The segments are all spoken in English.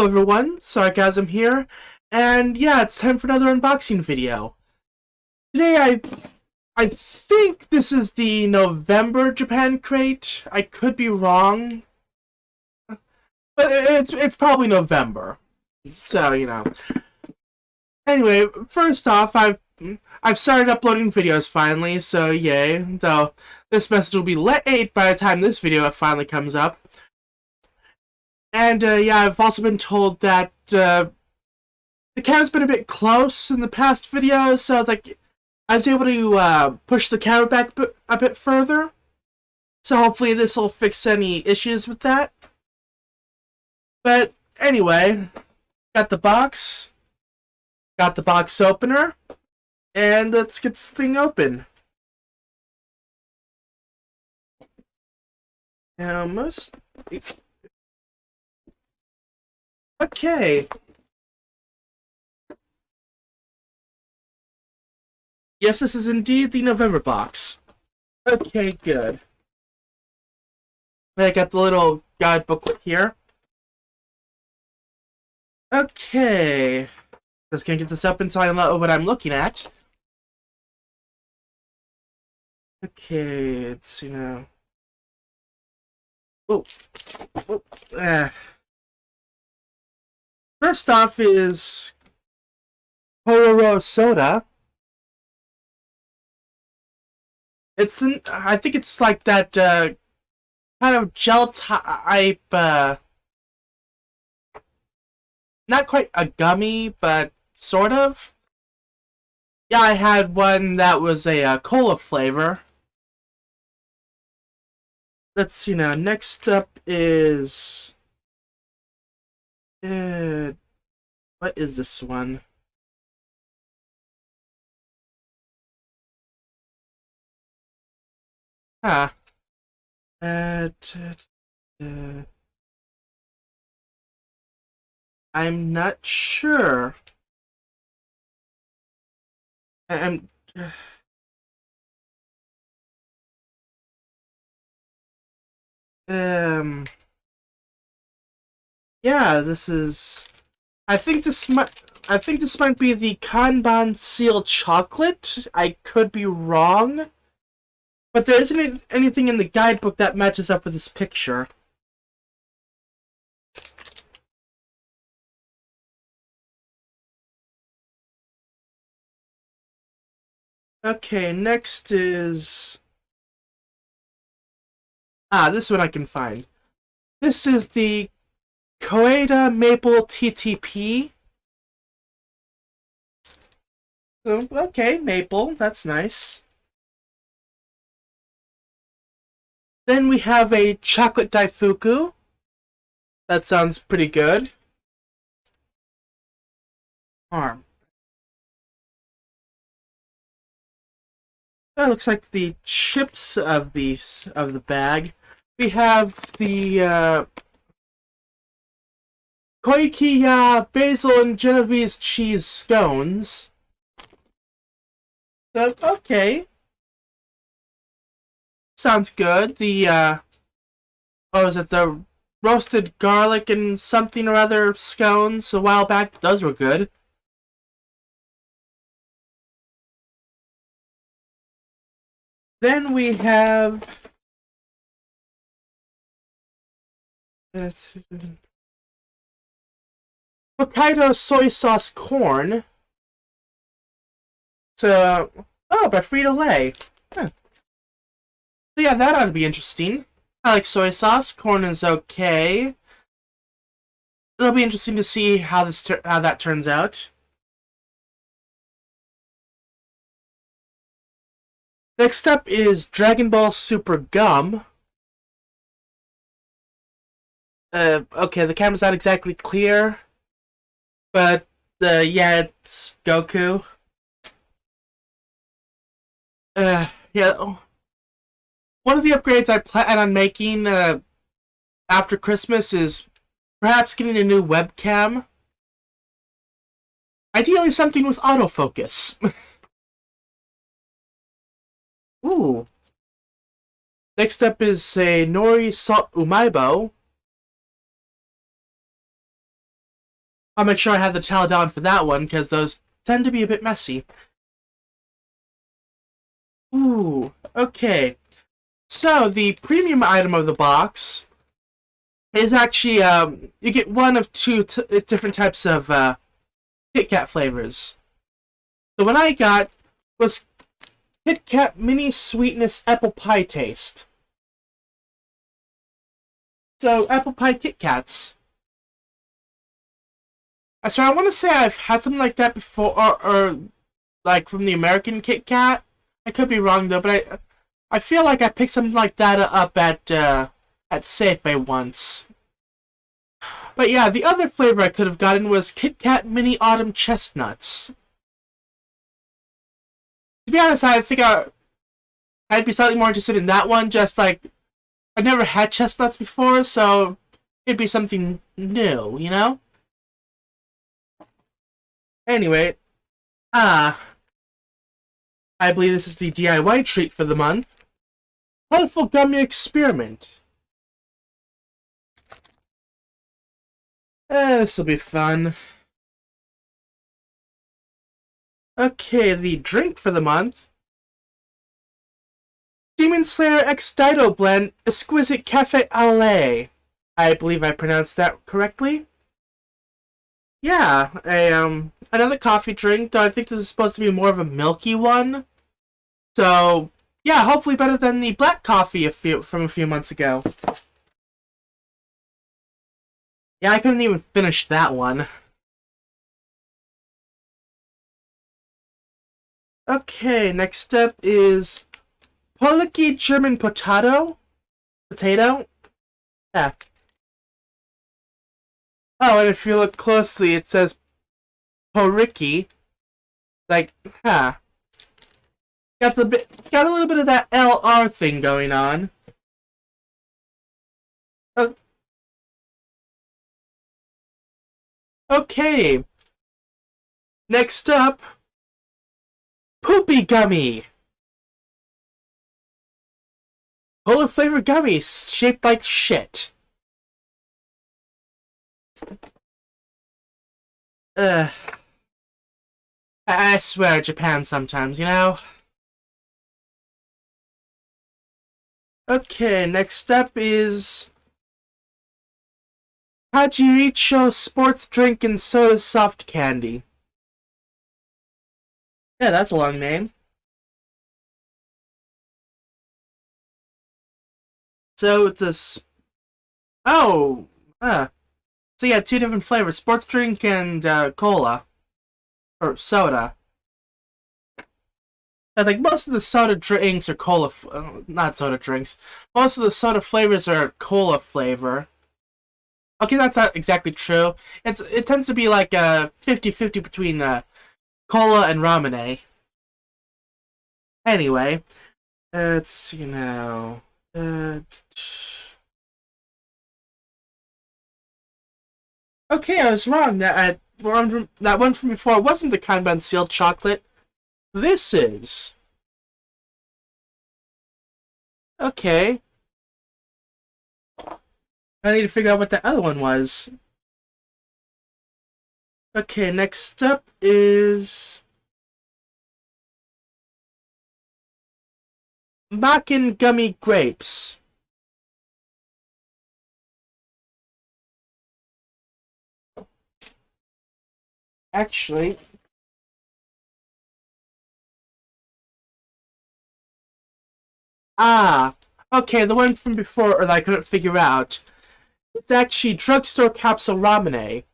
Hello everyone, Sarcasm here, and yeah, it's time for another unboxing video. Today I think this is the November Japan crate. I could be wrong, but it's probably November. So, you know. Anyway, first off, I've started uploading videos finally, so yay. Though this message will be late by the time this video finally comes up. And yeah, I've also been told that the camera's been a bit close in the past videos, so it's like I was able to push the camera back a bit further. So hopefully this will fix any issues with that. But anyway, got the box opener, and let's get this thing open. Almost. Okay. Yes, this is indeed the November box. Okay, good. I got the little guide booklet here. Okay. Just gonna get this up so I know what I'm looking at. Okay, it's, you know... Oh. Oh. First off is Kororo Soda. I think it's like that kind of gel type, not quite a gummy, but sort of. Yeah, I had one that was a cola flavor. Let's see now. Next up is... what is this one? Ah. I'm not sure. I'm... Yeah, this is... I think this might be the Kanban Seal Chocolate. I could be wrong. But there isn't anything in the guidebook that matches up with this picture. Okay, next is... this one I can find. This is the Koeda Maple TTP. So, okay, maple, that's nice. Then we have a chocolate daifuku. That sounds pretty good. Arm. That looks like the chips of the bag. We have the Koikiya basil and Genovese cheese scones. So, okay. Sounds good. The what was it? The roasted garlic and something or other scones a while back. Those were good. Then we have Hokkaido soy sauce corn. So, by Frito-Lay. Huh. So yeah, that ought to be interesting. I like soy sauce. Corn is okay. It'll be interesting to see how that turns out. Next up is Dragon Ball Super Gum. Okay, the camera's not exactly clear, but yeah, it's Goku. Yeah. One of the upgrades I plan on making after Christmas is perhaps getting a new webcam. Ideally something with autofocus. Ooh. Next up is a Nori Salt Umaibo. I'll make sure I have the towel down for that one, because those tend to be a bit messy. Ooh, okay. So, the premium item of the box is actually, you get one of two different types of Kit Kat flavors. The one I got was Kit Kat Mini Sweetness Apple Pie Taste. So, apple pie Kit Kats. So I want to say I've had something like that before, or like from the American Kit Kat. I could be wrong though, but I feel like I picked something like that up at Safeway once. But yeah, the other flavor I could have gotten was Kit Kat Mini Autumn Chestnuts. To be honest, I think I'd be slightly more interested in that one. Just like I've never had chestnuts before, so it'd be something new, you know? Anyway, I believe this is the DIY treat for the month. Colorful Gummy Experiment. This'll be fun. Okay, the drink for the month. Demon Slayer X Dido Blend Exquisite Cafe au lait. I believe I pronounced that correctly. Yeah, another coffee drink, though I think this is supposed to be more of a milky one. So, yeah, hopefully better than the black coffee from a few months ago. Yeah, I couldn't even finish that one. Okay, next up is Poliki German Potato. Yeah. Oh, and if you look closely, it says Poriki. Like, huh. Got a little bit of that LR thing going on. Okay. Next up, Poopy Gummy. Cola flavored gummy shaped like shit. I swear, Japan sometimes, you know? Okay, next up is Hachiricho Sports Drink and Soda Soft Candy. Yeah, that's a long name. So it's a... Oh! So yeah, two different flavors. Sports drink and cola. Or soda. I think most of the soda drinks are cola... not soda drinks. Most of the soda flavors are cola flavor. Okay, that's not exactly true. It tends to be like 50-50 between cola and ramune. Anyway, it's, you know... Okay, I was wrong. That one from before wasn't the Kanban sealed chocolate. This is. Okay. I need to figure out what the other one was. Okay, next up is Makin Gummy Grapes. Actually, okay, the one from before that I couldn't figure out. It's actually drugstore capsule ramune.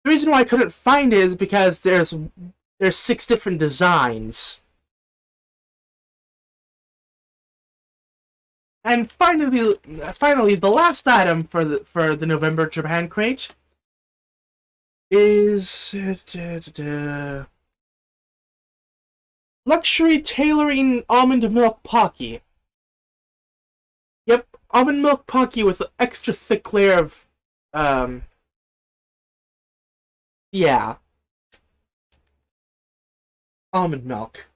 The reason why I couldn't find it is because there's 6 different designs. And finally, the last item for the November Japan crate is Luxury Tailoring Almond Milk Pocky. Yep, almond milk Pocky with an extra thick layer of yeah, almond milk.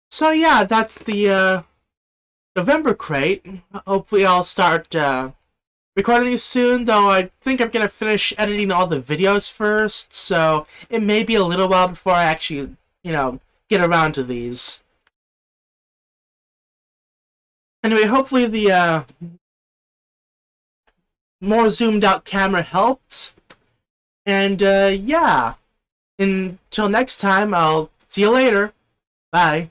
So yeah, that's the November crate. Hopefully I'll start recording these soon, though I think I'm gonna finish editing all the videos first, so it may be a little while before I actually, get around to these. Anyway, hopefully the more zoomed out camera helped. And yeah, until next time, I'll see you later. Bye.